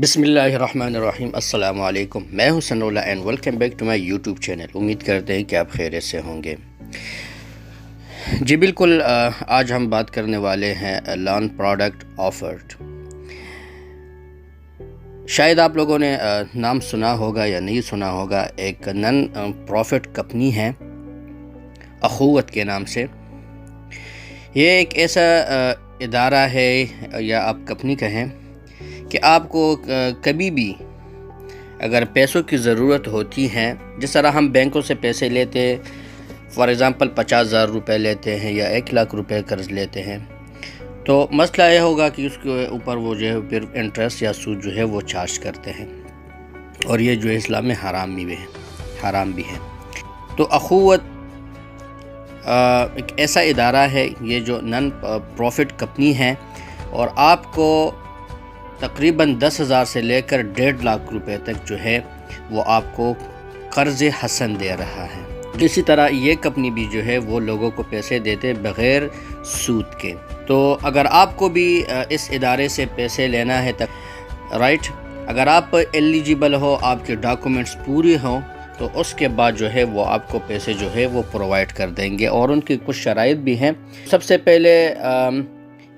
بسم اللہ الرحمن الرحیم۔ السلام علیکم، میں ہوں Sanaullah and welcome back to my YouTube channel. امید کرتے ہیں کہ آپ خیریت سے ہوں گے۔ جی بالکل، آج ہم بات کرنے والے ہیں لون پروڈکٹ آفرڈ۔ شاید آپ لوگوں نے نام سنا ہوگا یا نہیں سنا ہوگا، ایک نن پروفٹ کمپنی ہے اخوت کے نام سے۔ یہ ایک ایسا ادارہ ہے یا آپ کمپنی کہیں کہ آپ کو کبھی بھی اگر پیسوں کی ضرورت ہوتی ہے، جس طرح ہم بینکوں سے پیسے لیتے، فار ایگزامپل 50,000 روپے لیتے ہیں یا 1,00,000 روپے قرض لیتے ہیں، تو مسئلہ یہ ہوگا کہ اس کے اوپر وہ جو ہے پھر انٹرسٹ یا سود جو ہے وہ چارج کرتے ہیں، اور یہ جو ہے اسلام میں حرام بھی ہے۔ تو اخوت ایک ایسا ادارہ ہے، یہ جو نن پروفٹ کمپنی ہے، اور آپ کو تقریباً 10,000 سے لے کر 1,50,000 روپے تک جو ہے وہ آپ کو قرض حسن دے رہا ہے۔ اسی طرح یہ کمپنی بھی جو ہے وہ لوگوں کو پیسے دیتے بغیر سود کے۔ تو اگر آپ کو بھی اس ادارے سے پیسے لینا ہے رائٹ، اگر آپ ایلیجیبل ہو، آپ کے ڈاکومنٹس پورے ہوں، تو اس کے بعد جو ہے وہ آپ کو پیسے جو ہے وہ پرووائڈ کر دیں گے، اور ان کی کچھ شرائط بھی ہیں۔ سب سے پہلے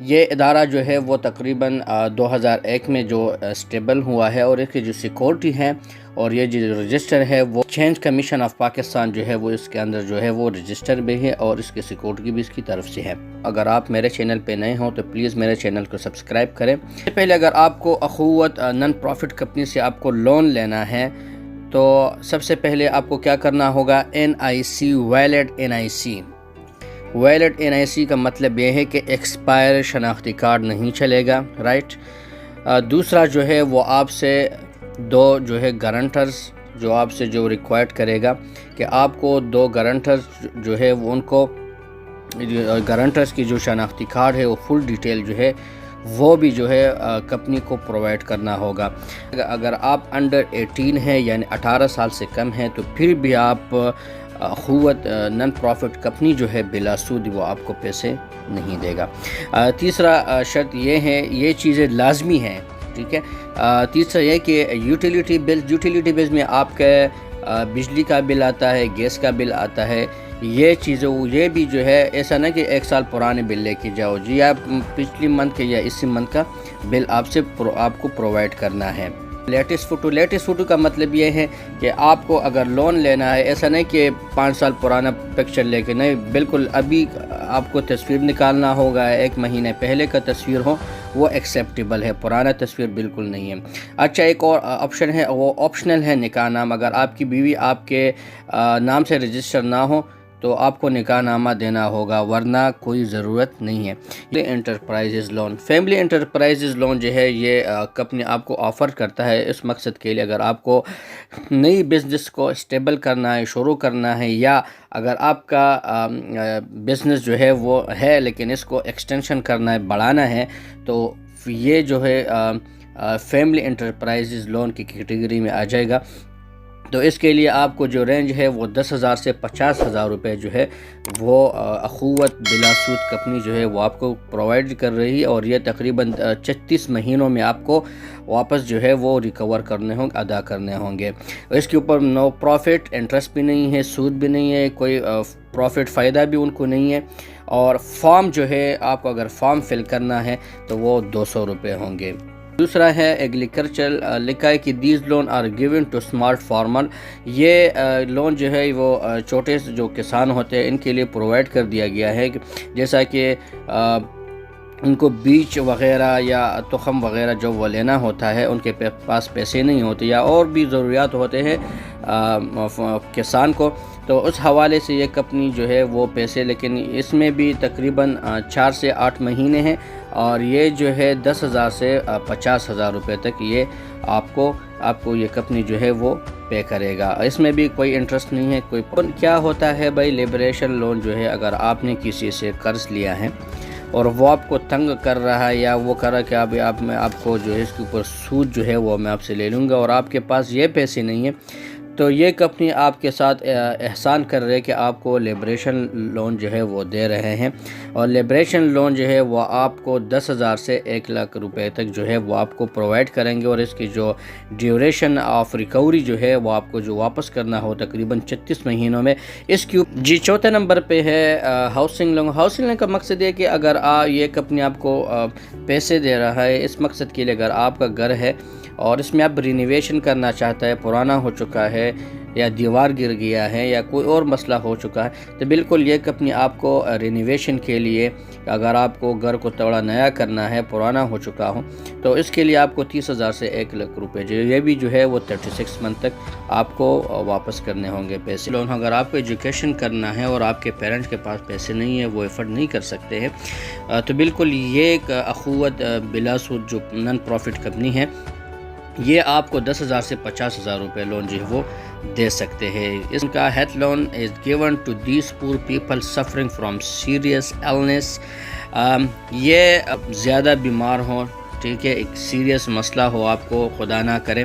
یہ ادارہ جو ہے وہ تقریباً 2001 میں جو اسٹیبل ہوا ہے، اور اس کی جو سیکورٹی ہے اور یہ جو رجسٹر ہے وہ ایکسچینج کمیشن آف پاکستان جو ہے وہ اس کے اندر جو ہے وہ رجسٹر بھی ہے، اور اس کی سیکورٹی بھی اس کی طرف سے ہے۔ اگر آپ میرے چینل پہ نئے ہوں تو پلیز میرے چینل کو سبسکرائب کریں۔ اس سے پہلے اگر آپ کو اخوت نن پروفٹ کمپنی سے آپ کو لون لینا ہے، تو سب سے پہلے آپ کو کیا کرنا ہوگا، NIC ویلڈ NIC کا مطلب یہ ہے کہ ایکسپائر شناختی کارڈ نہیں چلے گا، رائٹ۔ دوسرا جو ہے وہ آپ سے دو جو ہے گارنٹرز جو آپ سے جو ریکوائرڈ کرے گا کہ آپ کو 2 گارنٹرز جو ہے وہ ان کو گارنٹرز کی جو شناختی کارڈ ہے وہ فل ڈیٹیل جو ہے وہ بھی جو ہے کمپنی کو پرووائڈ کرنا ہوگا۔ اگر آپ انڈر 18 ہیں یعنی 18 سال سے کم ہیں، تو پھر بھی آپ اخوت نن پروفٹ کمپنی جو ہے بلا سود وہ آپ کو پیسے نہیں دے گا۔ تیسرا شرط یہ ہے، یہ چیزیں لازمی ہیں، ٹھیک ہے۔ تیسرا یہ کہ یوٹیلیٹی بلز میں آپ کا بجلی کا بل آتا ہے، گیس کا بل آتا ہے، یہ چیزیں یہ بھی جو ہے ایسا نہ کہ 1 سال پرانے بل لے کے جاؤ، جی آپ پچھلی منتھ کے یا اسی منتھ کا بل آپ کو پرووائڈ کرنا ہے۔ لیٹسٹ فوٹو کا مطلب یہ ہے کہ آپ کو اگر لون لینا ہے، ایسا نہیں کہ 5 سال پرانا پکچر لے کے، نہیں، بالکل ابھی آپ کو تصویر نکالنا ہوگا، 1 مہینے پہلے کا تصویر ہو وہ ایکسیپٹیبل ہے، پرانا تصویر بالکل نہیں ہے۔ اچھا، ایک اور آپشن ہے، وہ آپشنل ہے نکاح نام۔ اگر آپ کی بیوی آپ کے نام سے رجسٹر نہ ہو تو آپ کو نکاح نامہ دینا ہوگا، ورنہ کوئی ضرورت نہیں ہے۔ فیملی انٹرپرائزز لون جو ہے یہ کمپنی آپ کو آفر کرتا ہے اس مقصد کے لیے، اگر آپ کو نئی بزنس کو اسٹیبل کرنا ہے، شروع کرنا ہے، یا اگر آپ کا بزنس جو ہے وہ ہے لیکن اس کو ایکسٹینشن کرنا ہے، بڑھانا ہے، تو یہ جو ہے فیملی انٹرپرائزز لون کی کیٹیگری میں آ جائے گا۔ تو اس کے لیے آپ کو جو رینج ہے وہ 10,000 سے 50,000 روپے جو ہے وہ اخوت بلا سود کمپنی جو ہے وہ آپ کو پرووائڈ کر رہی ہے، اور یہ تقریباً 36 مہینوں میں آپ کو واپس جو ہے وہ ریکور ادا کرنے ہوں گے۔ اس کے اوپر نو پروفٹ، انٹرسٹ بھی نہیں ہے، سود بھی نہیں ہے، کوئی پروفٹ فائدہ بھی ان کو نہیں ہے، اور فارم جو ہے آپ کو اگر فارم فل کرنا ہے تو وہ 200 روپے ہوں گے۔ دوسرا ہے ایگریکلچر، لکھا ہے کہ these loan are given to smart farmer. یہ لون جو ہے وہ چھوٹے جو کسان ہوتے ہیں ان کے لیے پرووائڈ کر دیا گیا ہے، جیسا کہ ان کو بیج وغیرہ یا تخم وغیرہ جو وہ لینا ہوتا ہے، ان کے پاس پیسے نہیں ہوتے، یا اور بھی ضروریات ہوتے ہیں کسان کو، تو اس حوالے سے یہ کمپنی جو ہے وہ پیسے، لیکن اس میں بھی تقریباً 4 سے 8 مہینے ہیں، اور یہ جو ہے 10,000 سے 50,000 روپے تک یہ آپ کو یہ کمپنی جو ہے وہ پے کرے گا۔ اس میں بھی کوئی انٹرسٹ نہیں ہے، کیا ہوتا ہے بھائی، لیبریشن لون جو ہے اگر آپ نے کسی سے قرض لیا ہے اور وہ آپ کو تنگ کر رہا ہے، یا وہ کر رہا ہے کہ آپ کو جو ہے اس کے اوپر سود جو ہے وہ میں آپ سے لے لوں گا، اور آپ کے پاس یہ پیسے نہیں ہیں، تو یہ کمپنی آپ کے ساتھ احسان کر رہے کہ آپ کو لیبریشن لون جو ہے وہ دے رہے ہیں، اور لیبریشن لون جو ہے وہ آپ کو 10,000 سے 1,00,000 روپے تک جو ہے وہ آپ کو پرووائڈ کریں گے، اور اس کی جو ڈیوریشن آف ریکوری جو ہے وہ آپ کو جو واپس کرنا ہو تقریباً 36 مہینوں میں اس کی جی چوتھے نمبر پہ ہے ہاؤسنگ لون۔ ہاؤسنگ لون کا مقصد یہ کہ اگر یہ کمپنی آپ کو پیسے دے رہا ہے اس مقصد کے لیے، اگر آپ کا گھر ہے اور اس میں آپ رینویشن کرنا چاہتا ہے، پرانا ہو چکا ہے یا دیوار گر گیا ہے یا کوئی اور مسئلہ ہو چکا ہے، تو بالکل یہ کمپنی آپ کو رینویشن کے لیے، اگر آپ کو گھر کو تھوڑا نیا کرنا ہے، پرانا ہو چکا ہو، تو اس کے لیے آپ کو 30,000 سے 1,00,000 روپے یہ بھی جو ہے وہ 36 منتھ تک آپ کو واپس کرنے ہوں گے پیسے لون۔ اگر آپ کو ایجوکیشن کرنا ہے اور آپ کے پیرنٹس کے پاس پیسے نہیں ہیں، وہ ایفرٹ نہیں کر سکتے ہیں، تو بالکل یہ ایک اخوت بلا سود جو نان پروفٹ کمپنی ہے، یہ آپ کو 10,000 سے 50,000 روپے لون جو ہے وہ دے سکتے ہیں۔ اس کا health loan is given to these poor people suffering from serious illness. یہ زیادہ بیمار ہوں، ٹھیک ہے، ایک سیریس مسئلہ ہو، آپ کو خدا نہ کرے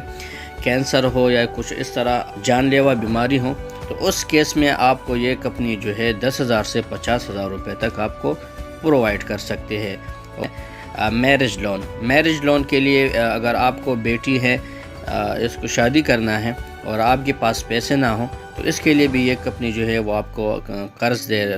کینسر ہو یا کچھ اس طرح جان لیوا بیماری ہو، تو اس کیس میں آپ کو یہ کمپنی جو ہے 10,000 سے 50,000 روپے تک آپ کو پرووائڈ کر سکتے ہیں۔ میرج لون، میرج لون کے لیے اگر آپ کو بیٹی ہے، اس کو شادی کرنا ہے اور آپ کے پاس پیسے نہ ہوں، تو اس کے لیے بھی یہ کمپنی جو ہے وہ آپ کو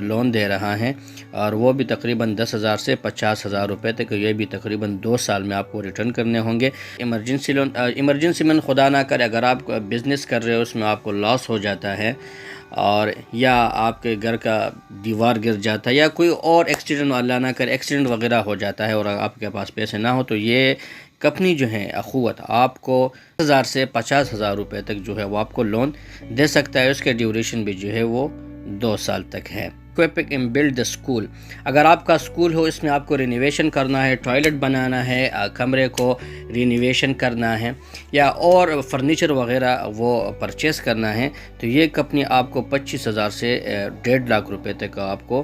لون دے رہا ہے، اور وہ بھی تقریباً 10,000 سے 50,000 روپے تک، یہ بھی تقریباً 2 سال میں آپ کو ریٹرن کرنے ہوں گے۔ ایمرجنسی لون، ایمرجنسی میں خدا نہ کرے اگر آپ بزنس کر رہے ہو، اس میں آپ کو لاس ہو جاتا ہے، اور یا آپ کے گھر کا دیوار گر جاتا ہے یا کوئی اور ایکسیڈنٹ، اللہ نہ کرے ایکسیڈنٹ وغیرہ ہو جاتا ہے اور آپ کے پاس پیسے نہ ہو، تو یہ کمپنی جو ہے اخوت آپ کو 10,000 سے 50,000 روپے تک جو ہے وہ آپ کو لون دے سکتا ہے۔ اس کے ڈیوریشن بھی جو ہے وہ 2 سال تک ہے۔ بلڈ اسکول، اگر آپ کا اسکول ہو، اس میں آپ کو رینویشن کرنا ہے، ٹوائلٹ بنانا ہے، کمرے کو رینویشن کرنا ہے یا اور فرنیچر وغیرہ وہ پرچیز کرنا ہے، تو یہ کمپنی آپ کو 25,000 سے 1,50,000 روپے تک آپ کو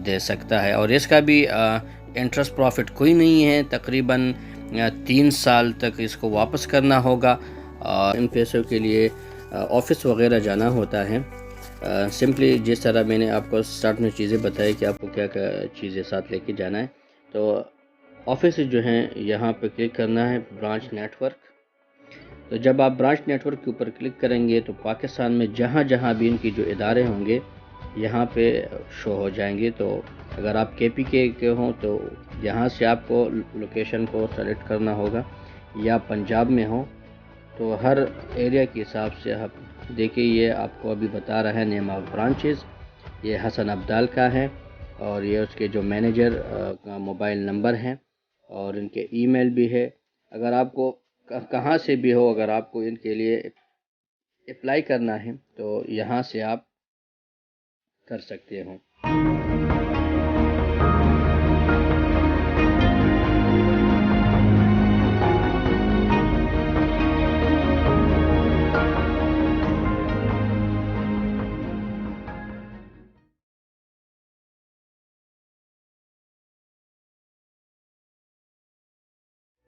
دے سکتا ہے، اور اس کا بھی انٹرسٹ پروفٹ کوئی نہیں ہے، تقریباً 3 سال تک اس کو واپس کرنا ہوگا۔ ان پیسوں کے لیے آفس وغیرہ جانا ہوتا ہے، سمپلی جس طرح میں نے آپ کو سٹارٹ میں چیزیں بتائی کہ آپ کو کیا کیا چیزیں ساتھ لے کے جانا ہے، تو آفس جو ہیں یہاں پہ کلک کرنا ہے برانچ نیٹ ورک۔ تو جب آپ برانچ نیٹ ورک کے اوپر کلک کریں گے تو پاکستان میں جہاں جہاں بھی ان کی جو ادارے ہوں گے یہاں پہ شو ہو جائیں گے۔ تو اگر آپ KPK کے ہوں تو یہاں سے آپ کو لوکیشن کو سلیکٹ کرنا ہوگا، یا پنجاب میں ہوں تو ہر ایریا کے حساب سے آپ دیکھیں، یہ آپ کو ابھی بتا رہا ہے نیم آف برانچز، یہ حسن عبدال کا ہے، اور یہ اس کے جو مینیجر کا موبائل نمبر ہے، اور ان کے ای میل بھی ہے۔ اگر آپ کو کہاں سے بھی ہو، اگر آپ کو ان کے لیے اپلائی کرنا ہے تو یہاں سے آپ کر سکتے ہوں۔